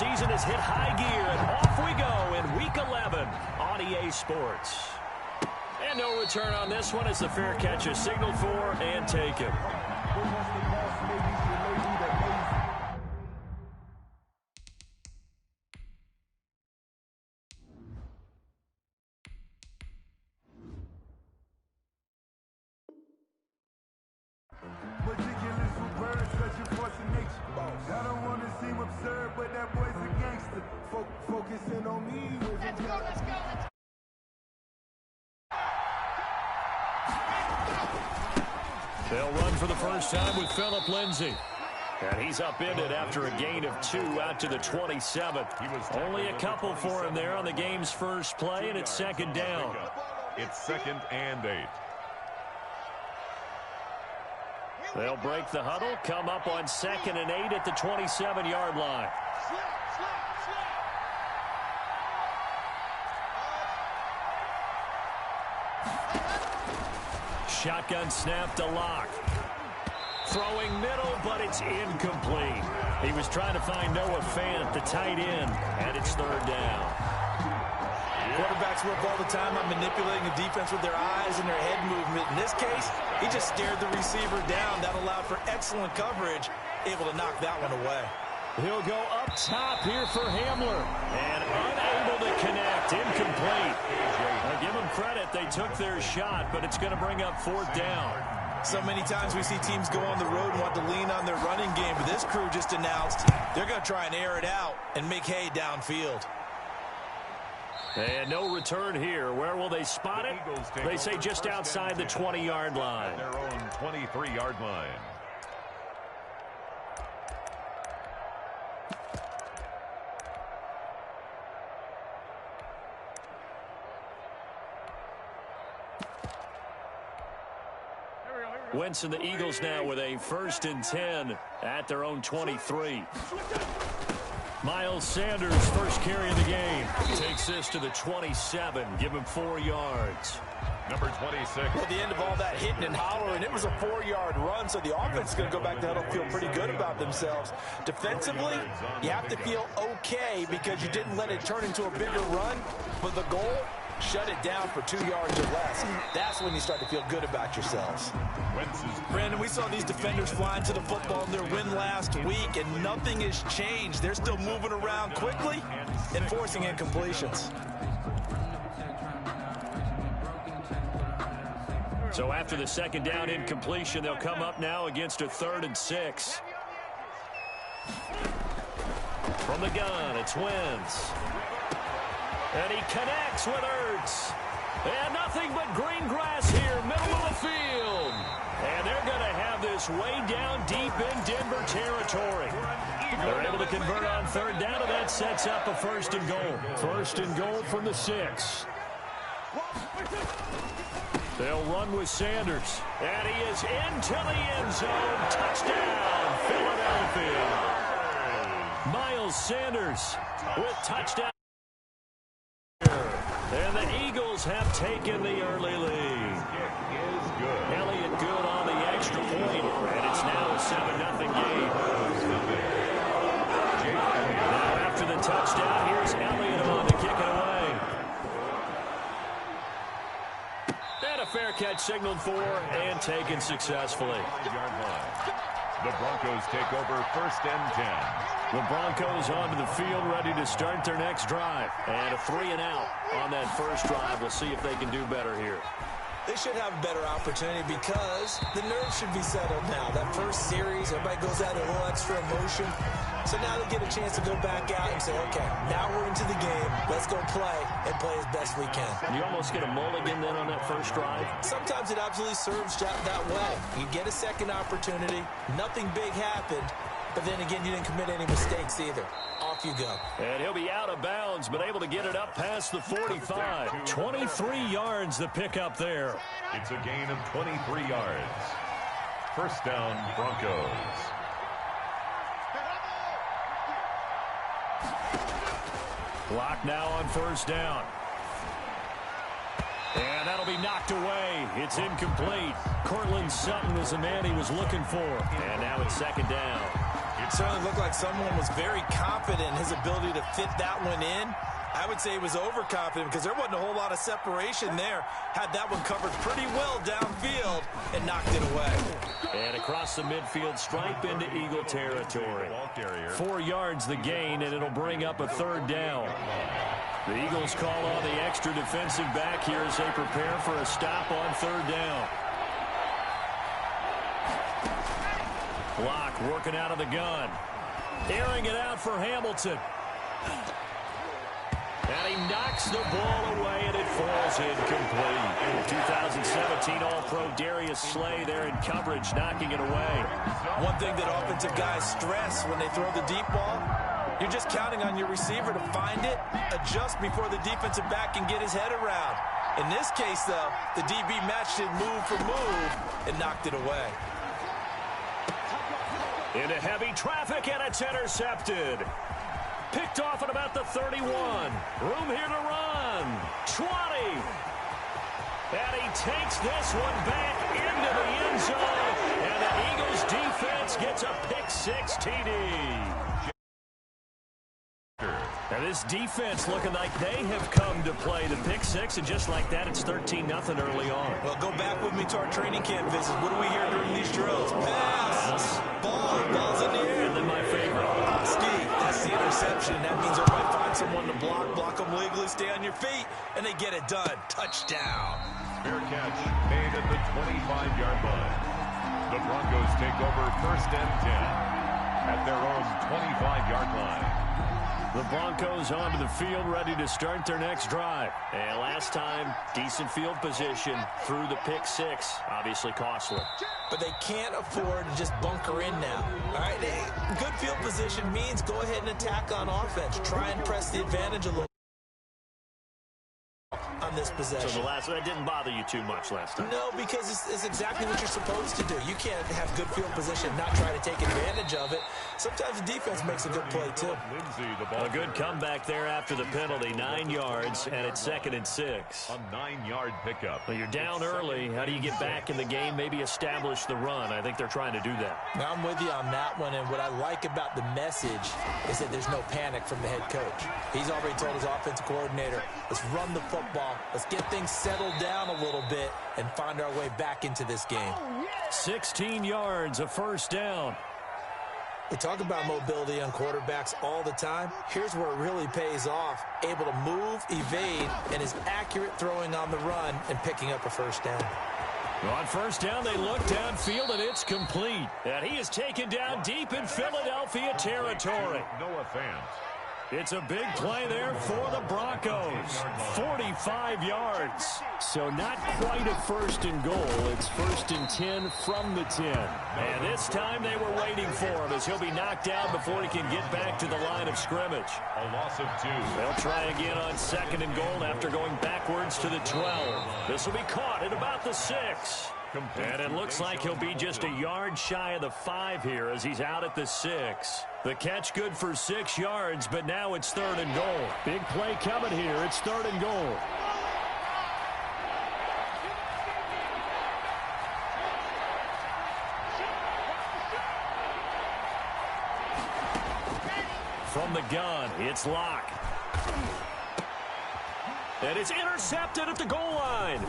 season has hit high gear, and off we go in Week 11 on EA Sports. And no return on this one as the fair catch is signaled for and taken. I don't want to seem absurd, but that boy's a gangster. Focusing on me. Let's go. They'll run for the first time with Phillip Lindsay. And he's upended after a gain of 2 out to the 27. Only a couple for him there on the game's first play, and it's second down. It's 2nd and 8. They'll break the huddle, come up on 2nd and 8 at the 27-yard line. Shotgun snap to Locke. Throwing middle, but it's incomplete. He was trying to find Noah Fant, the tight end, and it's 3rd down. Quarterbacks work all the time on manipulating the defense with their eyes and their head movement. In this case, he just stared the receiver down. That allowed for excellent coverage, able to knock that one away. He'll go up top here for Hamler, and unable to connect, incomplete. Now give them credit, they took their shot, but it's going to bring up 4th down. So many times we see teams go on the road and want to lean on their running game, but this crew just announced they're going to try and air it out and make hay downfield. And no return here. Where will they spot it? They say just outside the 20-yard line. Their own 23-yard line. Wentz and the Eagles now with a 1st and 10 at their own 23. Miles Sanders, first carry of the game. Takes this to the 27. Give him 4 yards. Number 26. Well, at the end of all that hitting and hollering, it was a 4-yard run, so the offense is going to go back to huddle, feel pretty good about themselves. Defensively, you have to feel okay because you didn't let it turn into a bigger run, but the goal, shut it down for 2 yards or less. That's when you start to feel good about yourselves. Brandon, we saw these defenders flying to the football in their win last week, and nothing has changed. They're still moving around quickly and forcing incompletions. So after the 2nd down incompletion, they'll come up now against a 3rd and 6. From the gun, it's Wentz. And he connects with Ertz. And nothing but green grass here, middle of the field. And they're going to have this way down deep in Denver territory. They're able to convert on 3rd down, and that sets up a 1st and goal. 1st and goal from the 6. They'll run with Sanders. And he is into the end zone. Touchdown, Philadelphia. Miles Sanders with touchdown. And the Eagles have taken the early lead. Elliott good on the extra point, and it's now a 7-0 game. Now after the touchdown, here's Elliott on to kick it away. And a fair catch signaled for and taken successfully. The Broncos take over 1st and 10. The Broncos onto the field ready to start their next drive. And a 3-and-out on that first drive. We'll see if they can do better here. They should have a better opportunity because the nerves should be settled now. That first series, everybody goes out a little extra emotion. So now they get a chance to go back out and say, okay, now we're into the game. Let's go play and play as best we can. You almost get a mulligan then on that first drive? Sometimes it absolutely serves that way. You get a second opportunity. Nothing big happened. But then again, you didn't commit any mistakes either. Off you go. And he'll be out of bounds, but able to get it up past the 45. 23 yards the pickup there. It's a gain of 23 yards. 1st down, Broncos. Clock now on 1st down. And that'll be knocked away. It's incomplete. Cortland Sutton was the man he was looking for. And now it's 2nd down. It certainly looked like someone was very confident in his ability to fit that one in. I would say he was overconfident because there wasn't a whole lot of separation there. Had that one covered pretty well downfield and knocked it away. And across the midfield stripe into Eagle territory. 4 yards the gain, and it'll bring up a 3rd down. The Eagles call on the extra defensive back here as they prepare for a stop on 3rd down. Block working out of the gun. Airing it out for Hamilton. And he knocks the ball away, and it falls incomplete. 2017 All-Pro Darius Slay there in coverage, knocking it away. One thing that offensive guys stress when they throw the deep ball, you're just counting on your receiver to find it, adjust before the defensive back can get his head around. In this case, though, the DB matched it move for move and knocked it away. Into heavy traffic, and it's intercepted. Picked off at about the 31. Room here to run. 20. And he takes this one back into the end zone. And the Eagles defense gets a pick-6 TD. Now this defense looking like they have come to play the pick-6, and just like that, it's 13-0 early on. Well, go back with me to our training camp visits. What do we hear during these drills? Pass. Ball's in the air. And then my favorite. Ski. That's the interception. That means everybody find someone to block them legally, stay on your feet, and they get it done. Touchdown. Fair catch made at the 25-yard line. The Broncos take over 1st and 10 at their own 25-yard line. The Broncos onto the field, ready to start their next drive. And last time, decent field position through the pick-6. Obviously costly. But they can't afford to just bunker in now. All right, good field position means go ahead and attack on offense. Try and press the advantage a little on this possession. So that didn't bother you too much last time? No, because it's exactly what you're supposed to do. You can't have good field position and not try to take advantage of it. Sometimes the defense makes a good play, too. A good comeback there after the penalty. 9 yards, and it's 2nd and 6. A 9-yard pickup. Well, you're down early. How do you get back in the game? Maybe establish the run. I think they're trying to do that. Now, I'm with you on that one, and what I like about the message is that there's no panic from the head coach. He's already told his offensive coordinator, let's run the football. Let's get things settled down a little bit and find our way back into this game. 16 yards, a 1st down. We talk about mobility on quarterbacks all the time. Here's where it really pays off. Able to move, evade, and is accurate throwing on the run and picking up a 1st down. On 1st down, they look downfield, and it's complete. And he is taken down deep in Philadelphia territory. Noah Fant. It's a big play there for the Broncos. 45 yards. So not quite a 1st and goal. It's 1st and 10 from the 10. And this time they were waiting for him as he'll be knocked down before he can get back to the line of scrimmage. A loss of 2. They'll try again on 2nd and goal after going backwards to the 12. This will be caught at about the 6. And it looks like he'll be just a yard shy of the 5 here as he's out at the 6. The catch good for 6 yards, but now it's 3rd and goal. Big play coming here. It's 3rd and goal. From the gun, it's Locke. And it's intercepted at the goal line.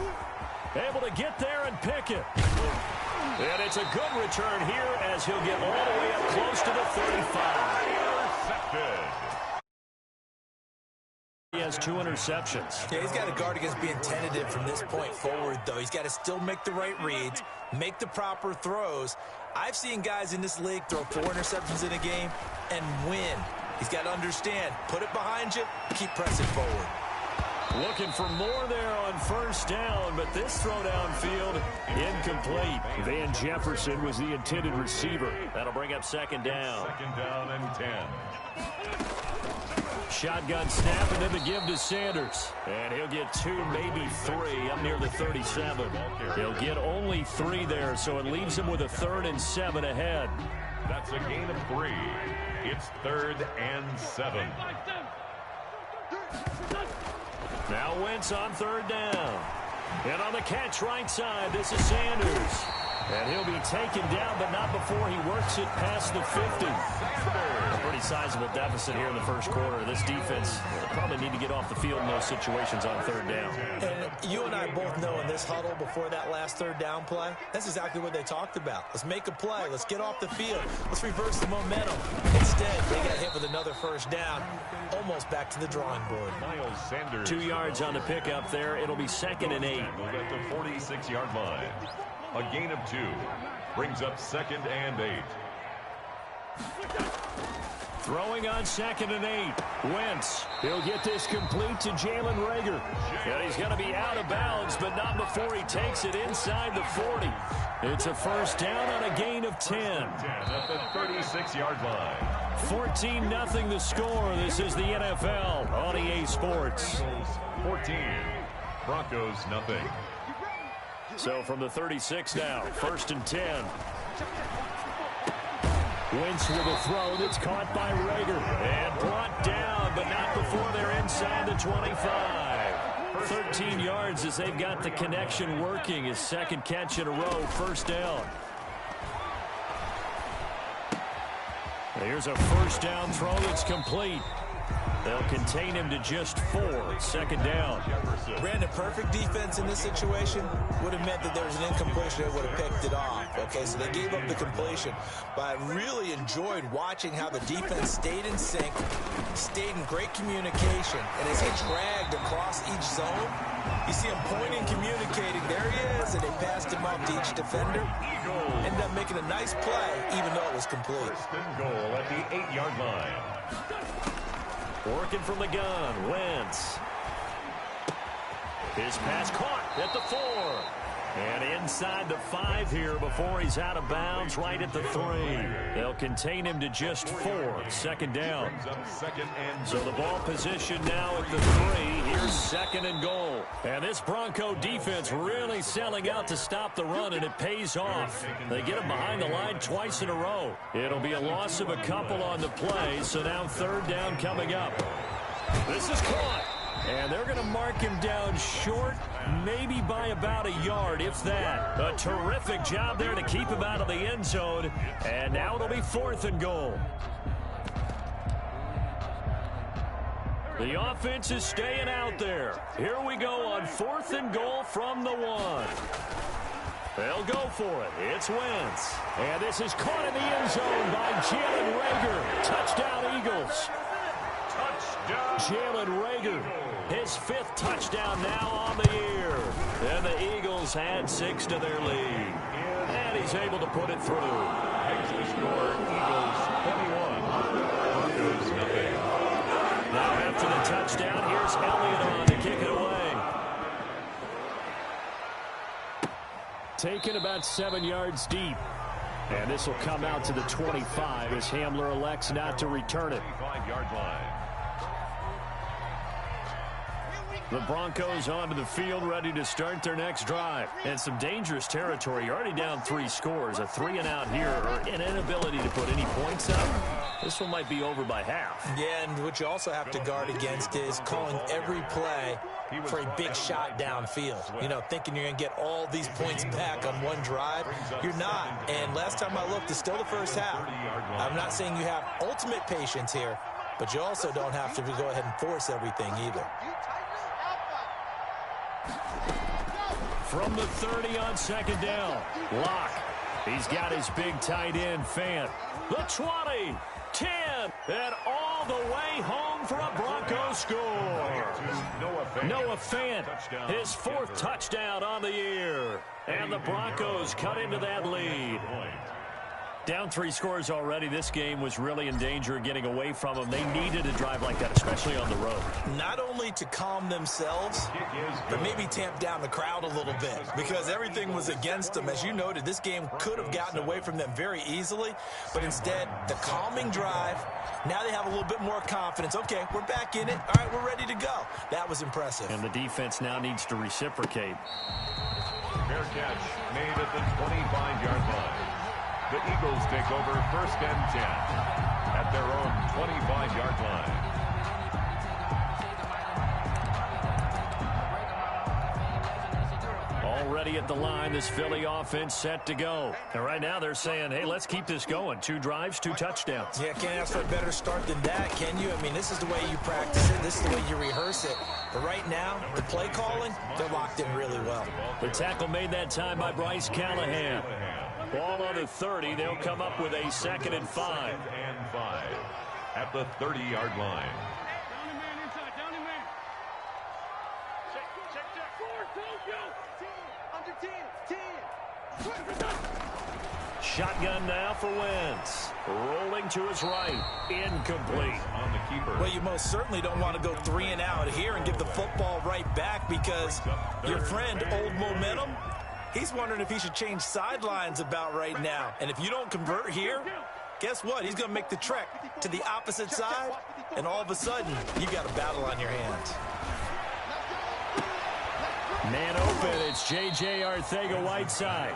Able to get there and pick it. And it's a good return here as he'll get all the way up close to the 35. Intercepted. He has 2 interceptions. Yeah, he's got to guard against being tentative from this point forward, though. He's got to still make the right reads, make the proper throws. I've seen guys in this league throw 4 interceptions in a game and win. He's got to understand, put it behind you, keep pressing forward. Looking for more there on 1st down, but this throw downfield incomplete. Van Jefferson was the intended receiver. That'll bring up 2nd down. 2nd down and 10. Shotgun snap and then the give to Sanders. And he'll get 2, maybe 3 up near the 37. He'll get only 3 there, so it leaves him with a 3rd and 7 ahead. That's a gain of 3. It's 3rd and 7. Now Wentz on 3rd down. And on the catch right side, this is Sanders. And he'll be taken down, but not before he works it past the 50. A pretty sizable deficit here in the first quarter. This defense will probably need to get off the field in those situations on third down. And you and I both know in this huddle before that last third down play, that's exactly what they talked about. Let's make a play. Let's get off the field. Let's reverse the momentum. Instead, they got hit with another first down, almost back to the drawing board. Miles Sanders. 2 yards on the pickup there. It'll be 2nd and 8. At the 46-yard line. A gain of 2 brings up 2nd and 8. Throwing on 2nd and 8. Wentz. He'll get this complete to Jalen Reagor. And he's going to be out of bounds, but not before he takes it inside the 40. It's a first down on a gain of 10. At the 36-yard line. 14-0 the score. This is the NFL on EA Sports. 14. Broncos nothing. So from the 36 now, 1st and 10. Wentz with a throw that's caught by Reagor. And brought down, but not before they're inside the 25. 13 yards as they've got the connection working. His 2nd catch in a row, first down. Here's a first down throw that's complete. They'll contain him to just 4. 2nd down. Brandon, perfect defense in this situation would have meant that there was an incompletion that would have picked it off. Okay, so they gave up the completion. But I really enjoyed watching how the defense stayed in sync, stayed in great communication. And as they dragged across each zone, you see him pointing, communicating. There he is, and they passed him up to each defender. Ended up making a nice play, even though it was complete. First and goal at the 8-yard line. Working from the gun, Wentz. His pass caught at the 4. And inside the 5 here before he's out of bounds, right at the 3. They'll contain him to just 4. 2nd down. So the ball position now at the 3. Here's 2nd and goal. And this Bronco defense really selling out to stop the run, and it pays off. They get him behind the line twice in a row. It'll be a loss of a couple on the play, so now 3rd down coming up. This is caught. And they're going to mark him down short, maybe by about a yard, if that. A terrific job there to keep him out of the end zone. And now it'll be 4th and goal. The offense is staying out there. Here we go on 4th and goal from the 1. They'll go for it. It's Wentz. And this is caught in the end zone by Jalen Reagor. Touchdown, Eagles. Jalen Reagor, his 5th touchdown now on the year. And the Eagles had 6 to their lead. And he's able to put it through. Extra score, Eagles 21. Broncos nothing. Now after the touchdown, here's Elliott on to kick it away. Taken about 7 yards deep. And this will come out to the 25 as Hamler elects not to return it. 25-yard line. The Broncos onto the field, ready to start their next drive. And some dangerous territory. You're already down 3 scores. A 3-and-out here, or an inability to put any points up. This one might be over by half. Yeah, and what you also have to guard against is calling every play for a big shot downfield. You know, thinking you're going to get all these points back on one drive. You're not. And last time I looked, it's still the first half. I'm not saying you have ultimate patience here, but you also don't have to go ahead and force everything either. From the 30 on 2nd down. Lock. He's got his big tight end, Fant. The 20, 10, and all the way home for a Broncos score. Noah Fant, his 4th touchdown on the year. And the Broncos cut into that lead. Down 3 scores already. This game was really in danger of getting away from them. They needed a drive like that, especially on the road. Not only to calm themselves, but maybe tamp down the crowd a little bit, because everything was against them. As you noted, this game could have gotten away from them very easily, but instead, the calming drive, now they have a little bit more confidence. Okay, we're back in it. All right, we're ready to go. That was impressive. And the defense now needs to reciprocate. Fair catch made at the 25-yard line. The Eagles take over 1st and 10 at their own 25-yard line. ready at the line. This Philly offense set to go. And right now they're saying, hey, let's keep this going. 2 drives, 2 touchdowns. Yeah, can't ask for a better start than that, can you? I mean, this is the way you practice it. This is the way you rehearse it. But right now, the play calling, they're locked in really well. The tackle made that time by Bryce Callahan. Ball on the 30. They'll come up with a 2nd and 5. At the 30-yard line. Shotgun now for Wentz. Rolling to his right. Incomplete. On the keeper. Well, you most certainly don't want to go 3 and out here and give the football right back because your friend, Old Momentum, he's wondering if he should change sidelines about right now. And if you don't convert here, guess what? He's going to make the trek to the opposite side, and all of a sudden, you got a battle on your hands. Man open, it's J.J. Arcega-Whiteside.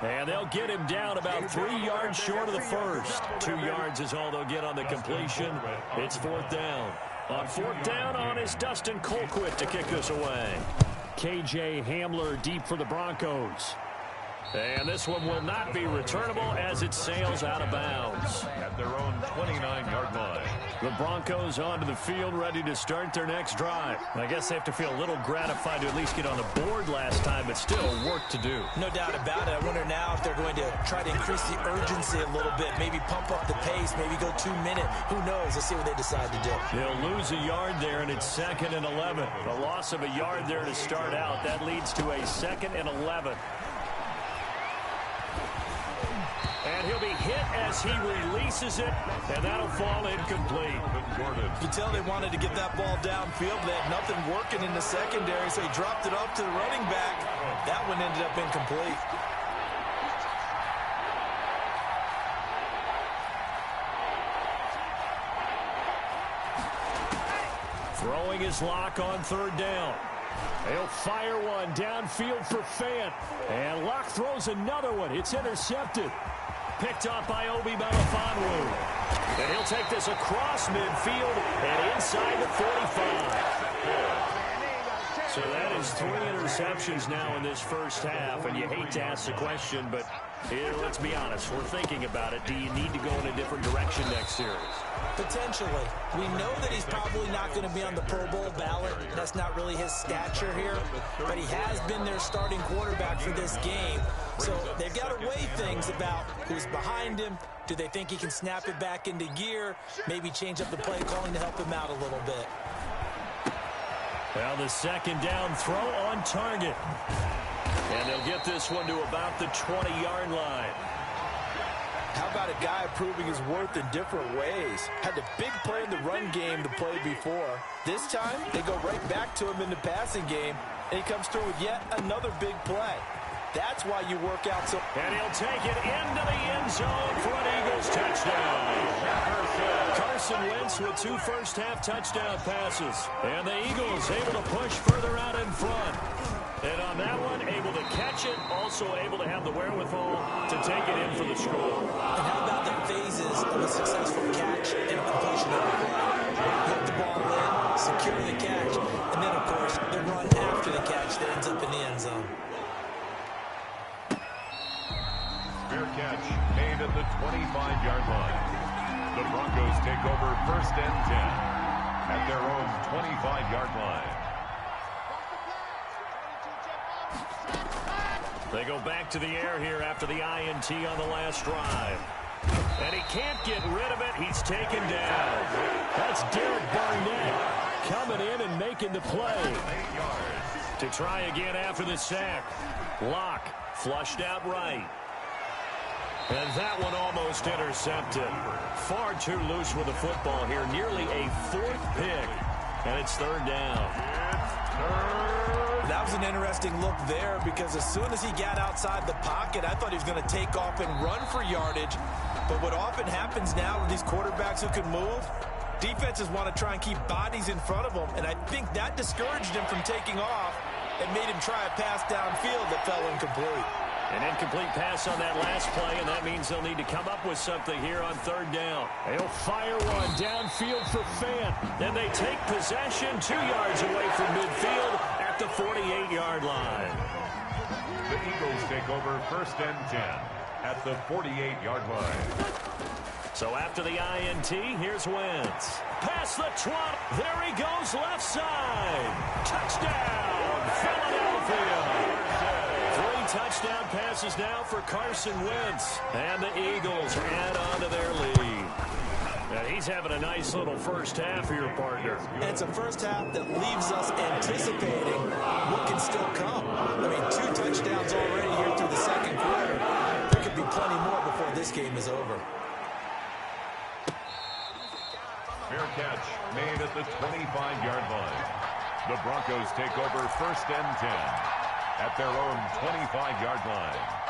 And they'll get him down about 3 yards short of the first. 2 yards is all they'll get on the completion. It's 4th down. On 4th down is Dustin Colquitt to kick this away. K.J. Hamler deep for the Broncos. And this one will not be returnable as it sails out of bounds. At their own 29-yard line. The Broncos onto the field, ready to start their next drive. I guess they have to feel a little gratified to at least get on the board last time, but still work to do. No doubt about it. I wonder now if they're going to try to increase the urgency a little bit, maybe pump up the pace, maybe go 2 minute. Who knows? Let's see what they decide to do. They'll lose a yard there, and it's 2nd and 11. A loss of a yard there to start out. That leads to a 2nd and 11. And he'll be hit as he releases it, and that'll fall incomplete. You can tell they wanted to get that ball downfield. They had nothing working in the secondary, so he dropped it off to the running back. That one ended up incomplete. Throwing his lock on 3rd down. They'll fire one downfield for Fant. And Locke throws another one. It's intercepted. Picked off by Obi Melifonwu. And he'll take this across midfield and inside the 45. So that is 3 interceptions now in this first half. And you hate to ask the question, but here, let's be honest. We're thinking about it. Do you need to go in a different direction next series? Potentially. We know that he's probably not going to be on the Pro Bowl ballot. That's not really his stature here. But he has been their starting quarterback for this game. So they've got to weigh things about who's behind him. Do they think he can snap it back into gear? Maybe change up the play calling to help him out a little bit. Well, the 2nd down throw on target. And they'll get this one to about the 20-yard line. How about a guy proving his worth in different ways? Had the big play in the run game to play before. This time, they go right back to him in the passing game, and he comes through with yet another big play. That's why you work out so... And he'll take it into the end zone for an Eagles touchdown. Carson Wentz with 2 first-half touchdown passes. And the Eagles able to push further out in front. And on that one, able to catch it, also able to have the wherewithal to take it in for the score. And how about the phases of a successful catch and a completion of a play? Hook the ball in, secure the catch, and then, of course, the run after the catch that ends up in the end zone. Fair catch made at the 25-yard line. The Broncos take over 1st and 10 at their own 25-yard line. They go back to the air here after the INT on the last drive. And he can't get rid of it. He's taken down. That's Derek Barnett coming in and making the play. To try again after the sack. Locke flushed out right. And that one almost intercepted. Far too loose with the football here. Nearly a 4th pick. And it's 3rd down. That was an interesting look there because as soon as he got outside the pocket, I thought he was going to take off and run for yardage. But what often happens now with these quarterbacks who can move, defenses want to try and keep bodies in front of them. And I think that discouraged him from taking off and made him try a pass downfield that fell incomplete. An incomplete pass on that last play, and that means they'll need to come up with something here on 3rd down. They'll fire one downfield for Fant. Then they take possession 2 yards away from midfield at the 48-yard line. The Eagles take over 1st and 10 at the 48-yard line. So after the INT, here's Wentz. Past the 20. There he goes, left side. Touchdown, Philadelphia. 3 touchdown passes now for Carson Wentz. And the Eagles add on to their lead. Now he's having a nice little first half here, partner. And it's a first half that leaves us anticipating what can still come. I mean, 2 touchdowns already here through the second quarter. There could be plenty more before this game is over. Fair catch made at the 25-yard line. The Broncos take over 1st and 10 at their own 25-yard line.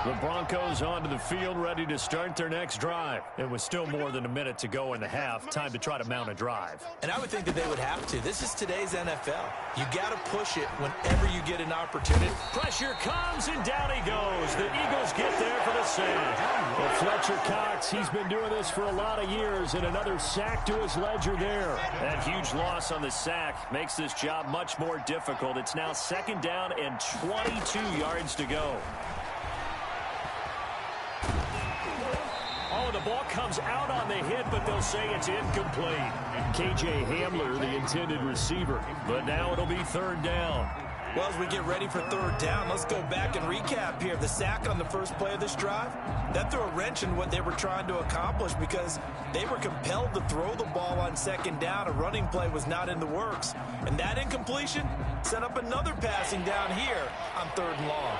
The Broncos onto the field, ready to start their next drive. It was still more than a minute to go in the half. Time to try to mount a drive. And I would think that they would have to. This is today's NFL. You got to push it whenever you get an opportunity. Pressure comes, and down he goes. The Eagles get there for the sack. Well, Fletcher Cox, he's been doing this for a lot of years, and another sack to his ledger there. That huge loss on the sack makes this job much more difficult. It's now 2nd down and 22 yards to go. Oh, the ball comes out on the hit, but they'll say it's incomplete. KJ Hamler, the intended receiver. But now it'll be 3rd down. Well, as we get ready for 3rd down, let's go back and recap here. The sack on the first play of this drive, that threw a wrench in what they were trying to accomplish because they were compelled to throw the ball on 2nd down. A running play was not in the works. And that incompletion set up another passing down here on 3rd and long.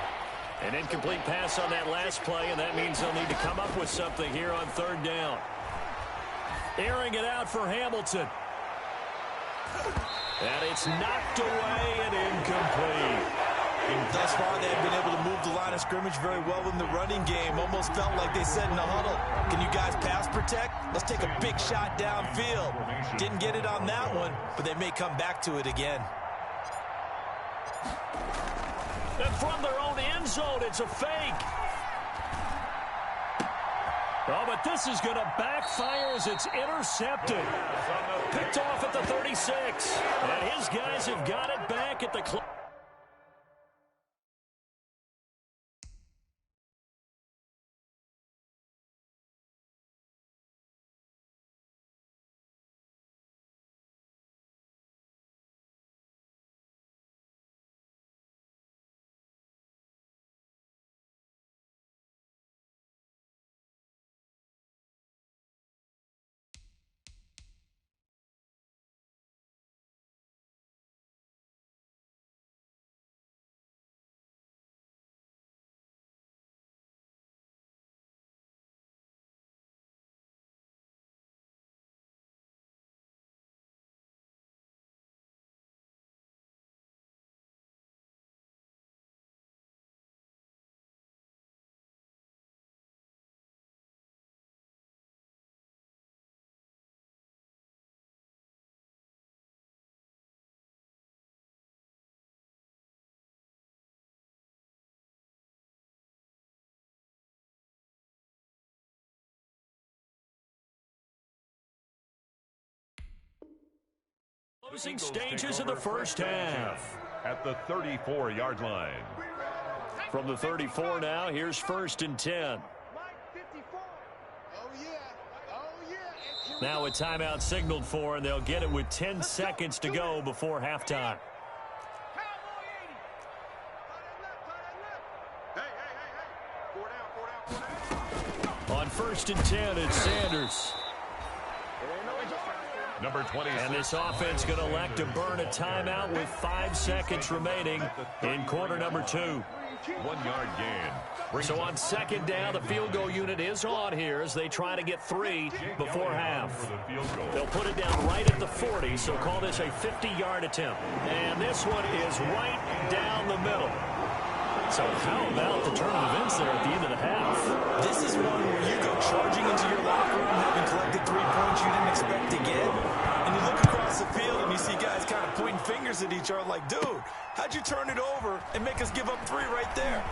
An incomplete pass on that last play, and that means they'll need to come up with something here on 3rd down. Airing it out for Hamilton. And it's knocked away and incomplete. And thus far, they've been able to move the line of scrimmage very well in the running game. Almost felt like they said in the huddle, can you guys pass protect? Let's take a big shot downfield. Didn't get it on that one, but they may come back to it again. And from their own end zone, it's a fake. Oh, but this is going to backfire as it's intercepted. Picked off at the 36. And his guys have got it back at the clock. Closing stages of the first half. At the 34-yard line. From the 34 now, here's 1st and 10. Now a timeout signaled for, and they'll get it with 10 seconds to go before halftime. On 1st and 10, it's Sanders. Number 20. And this offense going to elect to burn a timeout with 5 seconds remaining in quarter number 2. 1-yard gain. So on 2nd down, the field goal unit is on here as they try to get 3 before half. They'll put it down right at the 40, so call this a 50-yard attempt. And this one is right down the middle. So how about the turn of events there at the end of the half? This is one where you go charging into your locker room having collected 3 points you didn't expect to get. And you look across the field and you see guys kind of pointing fingers at each other like, dude, how'd you turn it over and make us give up 3 right there?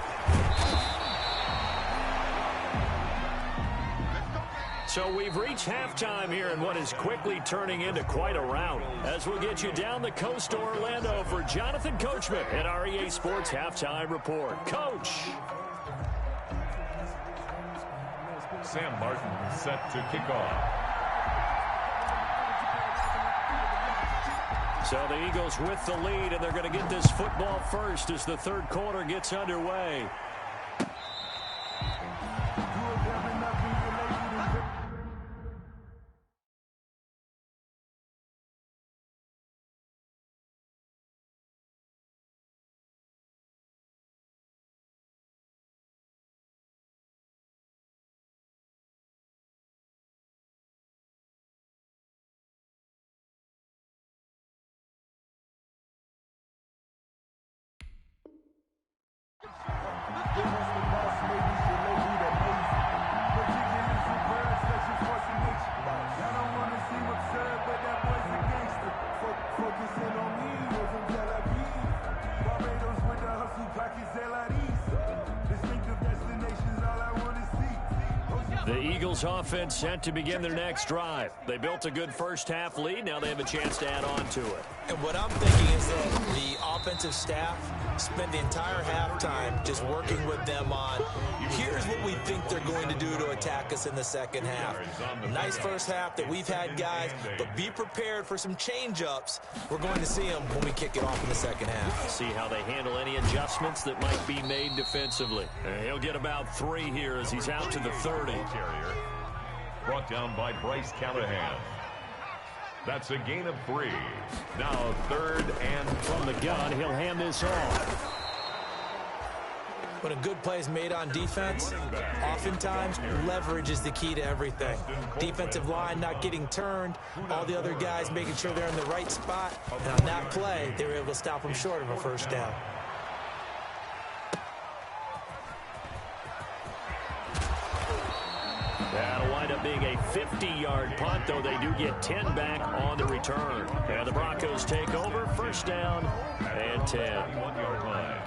So we've reached halftime here in what is quickly turning into quite a rout. As we'll get you down the coast to Orlando for Jonathan Coachman at our EA Sports Halftime Report. Coach. Sam Martin set to kick off. So the Eagles with the lead, and they're going to get this football first as the third quarter gets underway. The Eagles offense set to begin their next drive. They built a good first half lead. Now they have a chance to add on to it. And what I'm thinking is that the offensive staff spent the entire halftime just working with them on, here's what we think they're going to do to attack us in the second half. Nice first half that we've had, guys, but be prepared for some change-ups. We're going to see them when we kick it off in the second half. See how they handle any adjustments that might be made defensively. He'll get about 3 here as he's out to the 30. Brought down by Bryce Callahan. That's a gain of 3. Now 3rd and from the gun, he'll hand this off. When a good play is made on defense, oftentimes leverage is the key to everything. Defensive line not getting turned, all the other guys making sure they're in the right spot, and on that play, they were able to stop them short of a first down. That'll wind up being a 50-yard punt, though they do get 10 back on the return. And the Broncos take over, first down and 10. 1-yard line.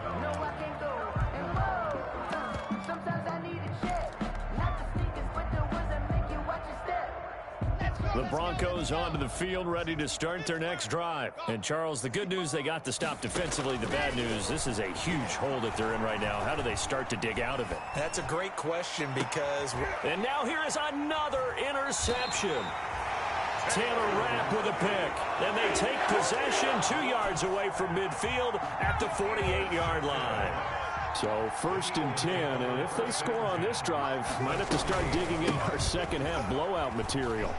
The Broncos onto the field, ready to start their next drive. And, Charles, the good news, they got the stop defensively. The bad news, this is a huge hole that they're in right now. How do they start to dig out of it? That's a great question because... And now here is another interception. Taylor Rapp with a pick. Then they take possession 2 yards away from midfield at the 48-yard line. So 1st and 10, and if they score on this drive, might have to start digging in our second half blowout material.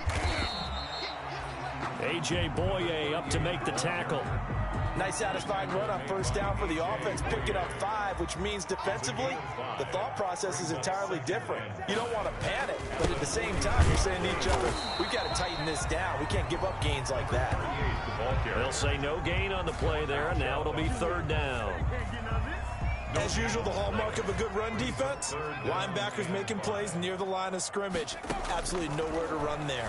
A.J. Boye up to make the tackle. Nice satisfying run on first down for the offense, picking up 5, which means defensively, the thought process is entirely different. You don't want to panic, but at the same time, you're saying to each other, we've got to tighten this down. We can't give up gains like that. They'll say no gain on the play there, and now it'll be 3rd down. As usual, the hallmark of a good run defense, linebackers making plays near the line of scrimmage. Absolutely nowhere to run there.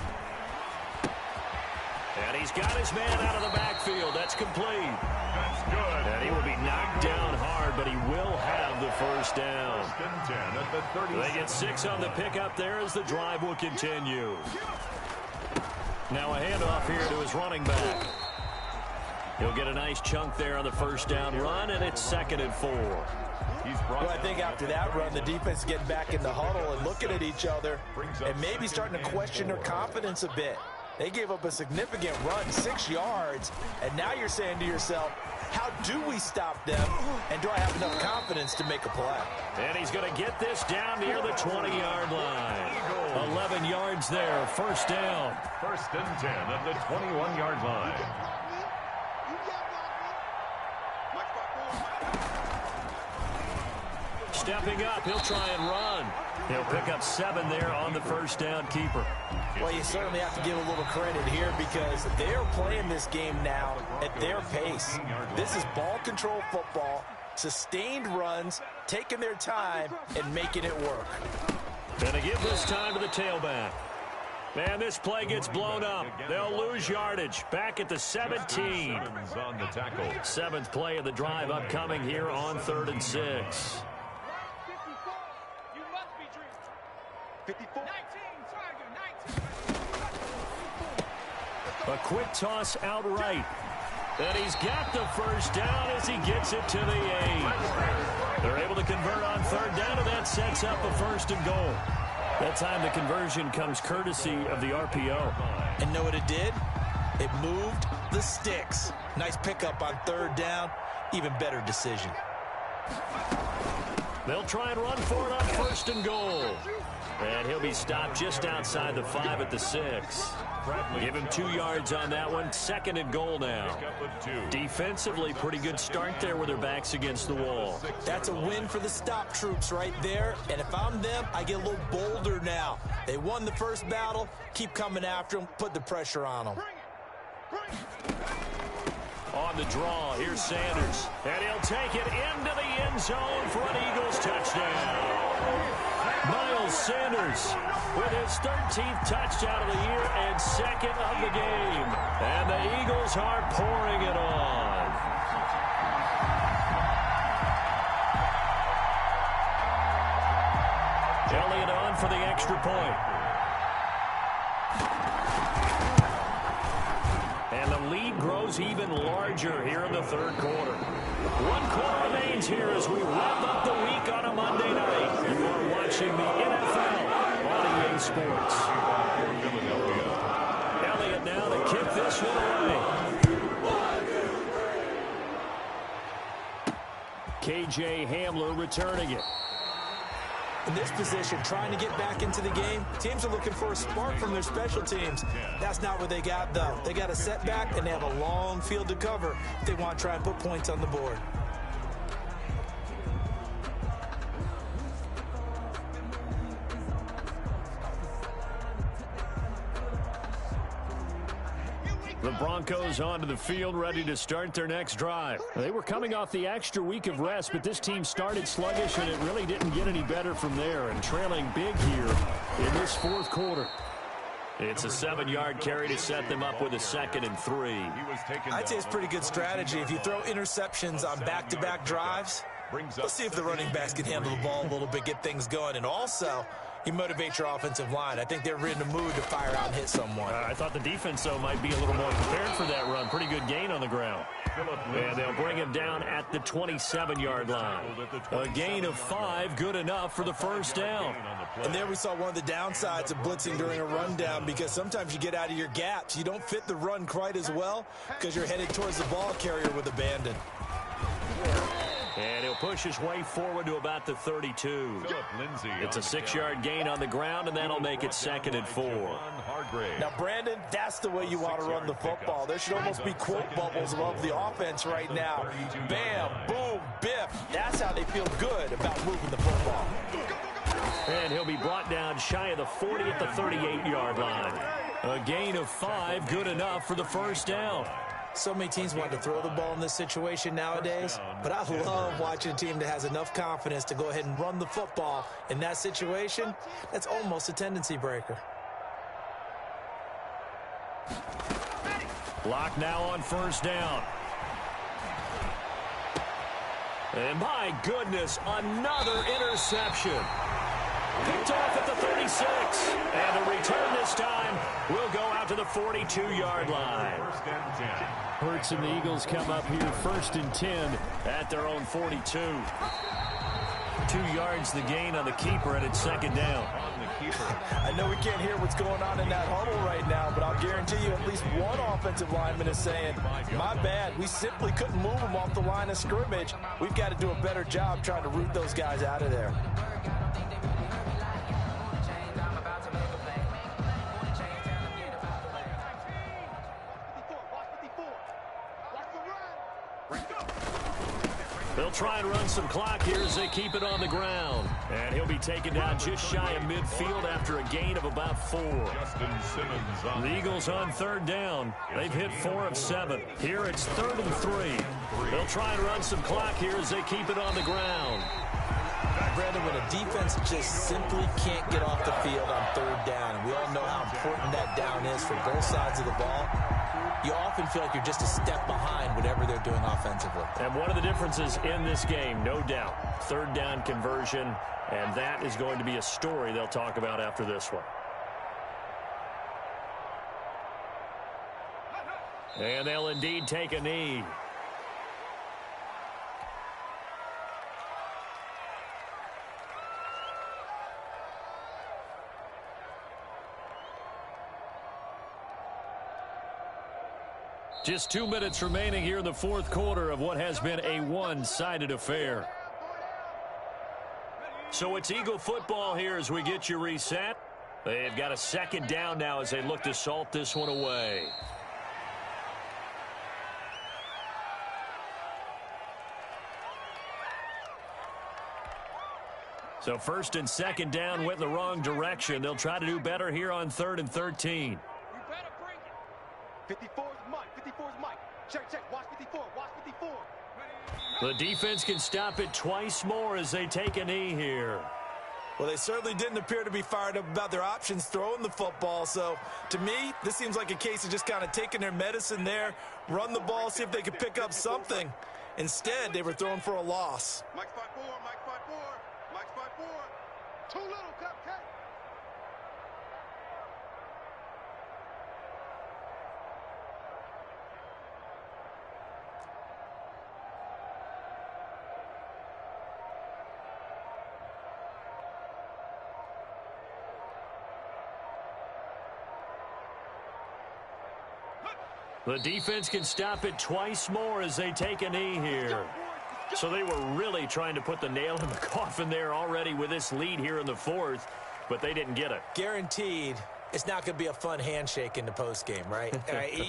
And he's got his man out of the backfield. That's complete. That's good. And he will be knocked down hard, but he will have the first down. 1st and 10 at the 30. They get 6 on the pickup there as the drive will continue. Now a handoff here to his running back. He'll get a nice chunk there on the first down run, and it's 2nd and 4. Well, I think after that run, the defense getting back in the huddle and looking at each other and maybe starting to question their confidence a bit. They gave up a significant run, 6 yards, and now you're saying to yourself, how do we stop them, and do I have enough confidence to make a play? And he's going to get this down near the 20-yard line. 11 yards there, first down. 1st and 10 at the 21-yard line. Stepping up, he'll try and run. He'll pick up 7 there on the first down keeper. Well, you certainly have to give a little credit here because they're playing this game now at their pace. This is ball control football, sustained runs, taking their time, and making it work. Gonna give this time to the tailback. Man, this play gets blown up. They'll lose yardage. Back at the 17. On the tackle. 7th play of the drive upcoming here on 3rd and 6. 54. 19, Tiger, 19. A quick toss outright. And he's got the first down as he gets it to the 8. They're able to convert on third down, and that sets up a 1st and goal. That time the conversion comes courtesy of the RPO. And know what it did? It moved the sticks. Nice pickup on third down. Even better decision. They'll try and run for it on 1st and goal. And he'll be stopped just outside the 5 at the 6. Give him 2 yards on that one. 2nd and goal now. Defensively, pretty good start there with their backs against the wall. That's a win for the stop troops right there. And if I'm them, I get a little bolder now. They won the first battle. Keep coming after them. Put the pressure on them. On the draw, here's Sanders. And he'll take it into the end zone for an Eagles touchdown. Miles Sanders with his 13th touchdown of the year and 2nd of the game. And the Eagles are pouring it on. Elliott on for the extra point. And the lead grows even larger here in the 3rd quarter. 1 quarter remains here as we wrap up the week on a Monday night. You are watching the NFL on EA Sports. Elliott now to kick this one away. KJ Hamler returning it. In this position, trying to get back into the game, teams are looking for a spark from their special teams. That's not what they got, though. They got a setback, and they have a long field to cover if they want to try and put points on the board. The Broncos onto the field, ready to start their next drive. They were coming off the extra week of rest, but this team started sluggish, and it really didn't get any better from there, and trailing big here in this 4th quarter. It's a 7-yard carry to set them up with a 2nd and 3. I'd say it's pretty good strategy. If you throw interceptions on back-to-back drives, let's see if the running backs can handle the ball a little bit, get things going, and also you motivate your offensive line. I think they're in the mood to fire out and hit someone. I thought the defense, though, might be a little more prepared for that run. Pretty good gain on the ground. And they'll bring him down at the 27-yard line. A gain of 5, good enough for the 1st down. And there we saw one of the downsides of blitzing during a rundown, because sometimes you get out of your gaps. You don't fit the run quite as well because you're headed towards the ball carrier with abandon. And he'll push his way forward to about the 32. It's a 6-yard gain on the ground, and that'll make it 2nd and 4. Now, Brandon, that's the way you want to run the football. There should almost be quote bubbles above the offense right now. Bam, boom, biff. That's how they feel good about moving the football. And he'll be brought down shy of the 40 at the 38-yard line. A gain of 5, good enough for the 1st down. So many teams want to throw the ball in this situation nowadays, but I love watching a team that has enough confidence to go ahead and run the football. In that situation, that's almost a tendency breaker. Block now on 1st down. And my goodness, another interception. Picked off at the 36. And the return this time will go out to the 42-yard line. Hurts and the Eagles come up here 1st and 10 at their own 42. 2 yards the gain on the keeper, and it's 2nd down. I know we can't hear what's going on in that huddle right now, but I'll guarantee you at least one offensive lineman is saying, my bad, we simply couldn't move them off the line of scrimmage. We've got to do a better job trying to root those guys out of there. They'll try and run some clock here as they keep it on the ground. And he'll be taken down just shy of midfield after a gain of about 4. The Eagles on 3rd down. They've hit 4 of 7. Here it's 3rd and 3. They'll try and run some clock here as they keep it on the ground. Brandon, when a defense just simply can't get off the field on 3rd down, and we all know how important that down is for both sides of the ball, you often feel like you're just a step behind whatever they're doing offensively. And one of the differences in this game, no doubt, 3rd down conversion, and that is going to be a story they'll talk about after this one. And they'll indeed take a knee. Just 2 minutes remaining here in the fourth quarter of what has been a one-sided affair. So it's Eagle football here as we get you reset. They've got a second down now as they look to salt this one away. So first and second down went in the wrong direction. They'll try to do better here on 3rd and 13. You better bring it. 54's Mike. 54's Mike. Check. Watch 54. Watch 54. The defense can stop it twice more as they take a knee here. Well, they certainly didn't appear to be fired up about their options throwing the football. So, to me, this seems like a case of just kind of taking their medicine there, run the ball, see if they could pick up something. Instead, they were throwing for a loss. Mike 5-4, Mike 5-4, Mike 5-4. Too little, cupcake. The defense can stop it twice more as they take a knee here. So they were really trying to put the nail in the coffin there already with this lead here in the fourth, but they didn't get it. Guaranteed, it's not going to be a fun handshake in the postgame, right?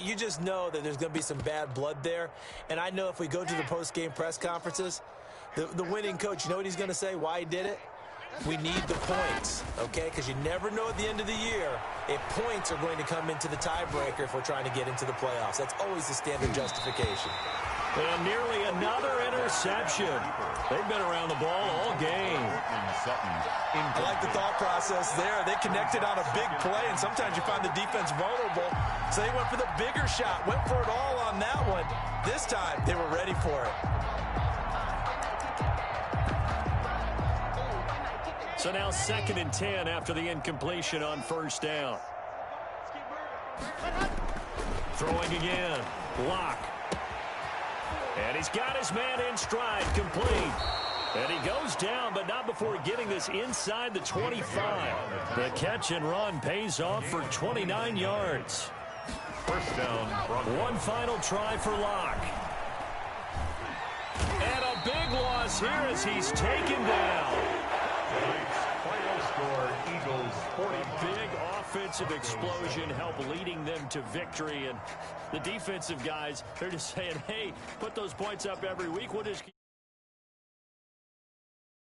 You just know that there's going to be some bad blood there. And I know if we go to the postgame press conferences, the winning coach, you know what he's going to say, why he did it? We need the points, okay? Because you never know at the end of the year if points are going to come into the tiebreaker if we're trying to get into the playoffs. That's always the standard justification. And nearly another interception. They've been around the ball all game. I like the thought process there. They connected on a big play, and sometimes you find the defense vulnerable. So they went for the bigger shot, went for it all on that one. This time, they were ready for it. So now 2nd and 10 after the incompletion on first down. Throwing again. Lock. And he's got his man in stride, complete. And he goes down, but not before getting this inside the 25. The catch and run pays off for 29 yards. First down. One final try for Lock. And a big loss here as he's taken down. Final score, Eagles 40. Big offensive explosion helped leading them to victory. And the defensive guys, they're just saying, hey, put those points up every week. We'll just keep